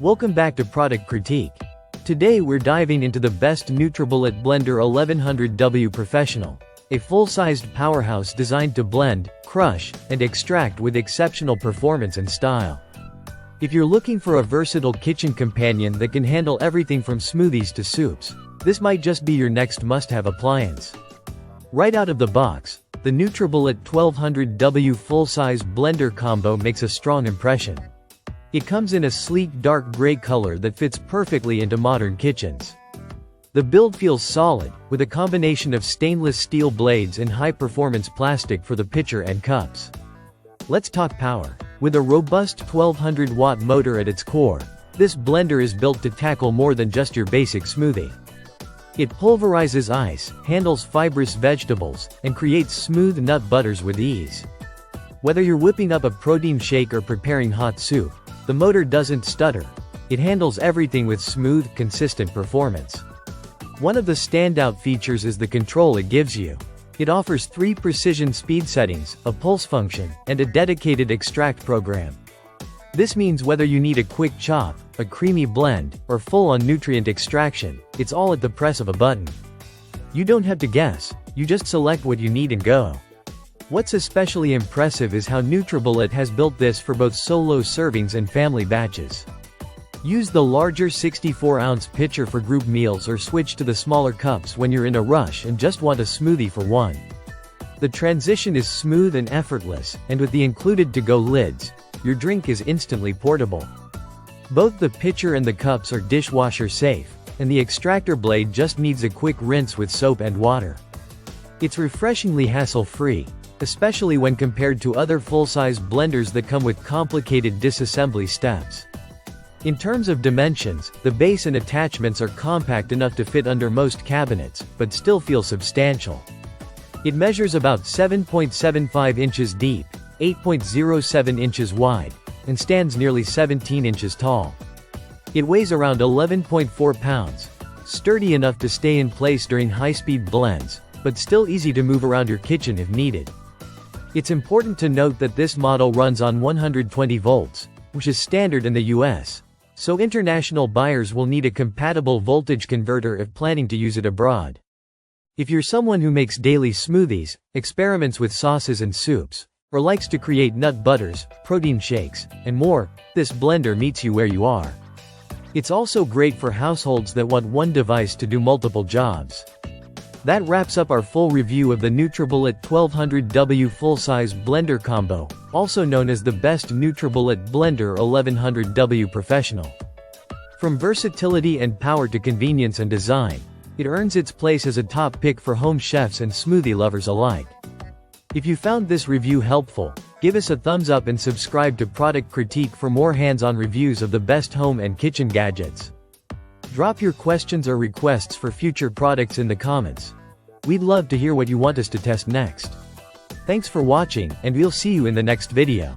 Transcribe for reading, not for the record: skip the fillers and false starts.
Welcome back to Product Critique. Today we're diving into the best Nutribullet Blender 1100W Professional, a full-sized powerhouse designed to blend, crush, and extract with exceptional performance and style. If you're looking for a versatile kitchen companion that can handle everything from smoothies to soups, this might just be your next must-have appliance. Right out of the box, the Nutribullet 1200W full-size blender combo makes a strong impression. It comes in a sleek dark gray color that fits perfectly into modern kitchens. The build feels solid, with a combination of stainless steel blades and high-performance plastic for the pitcher and cups. Let's talk power. With a robust 1200-watt motor at its core, this blender is built to tackle more than just your basic smoothie. It pulverizes ice, handles fibrous vegetables, and creates smooth nut butters with ease. Whether you're whipping up a protein shake or preparing hot soup, the motor doesn't stutter. It handles everything with smooth, consistent performance. One of the standout features is the control it gives you. It offers 3 precision speed settings, a pulse function, and a dedicated extract program. This means whether you need a quick chop, a creamy blend, or full-on nutrient extraction, it's all at the press of a button. You don't have to guess, you just select what you need and go. What's especially impressive is how Nutribullet has built this for both solo servings and family batches. Use the larger 64-ounce pitcher for group meals or switch to the smaller cups when you're in a rush and just want a smoothie for one. The transition is smooth and effortless, and with the included to-go lids, your drink is instantly portable. Both the pitcher and the cups are dishwasher safe, and the extractor blade just needs a quick rinse with soap and water. It's refreshingly hassle-free, especially when compared to other full-size blenders that come with complicated disassembly steps. In terms of dimensions, the base and attachments are compact enough to fit under most cabinets, but still feel substantial. It measures about 7.75 inches deep, 8.07 inches wide, and stands nearly 17 inches tall. It weighs around 11.4 pounds, sturdy enough to stay in place during high-speed blends, but still easy to move around your kitchen if needed. It's important to note that this model runs on 120 volts, which is standard in the US, so international buyers will need a compatible voltage converter if planning to use it abroad. If you're someone who makes daily smoothies, experiments with sauces and soups, or likes to create nut butters, protein shakes, and more, this blender meets you where you are. It's also great for households that want one device to do multiple jobs. That wraps up our full review of the Nutribullet 1200W full-size blender combo, also known as the best Nutribullet Blender 1100W Professional. From versatility and power to convenience and design, it earns its place as a top pick for home chefs and smoothie lovers alike. If you found this review helpful, give us a thumbs up and subscribe to Product Critique for more hands-on reviews of the best home and kitchen gadgets. Drop your questions or requests for future products in the comments. We'd love to hear what you want us to test next. Thanks for watching, and we'll see you in the next video.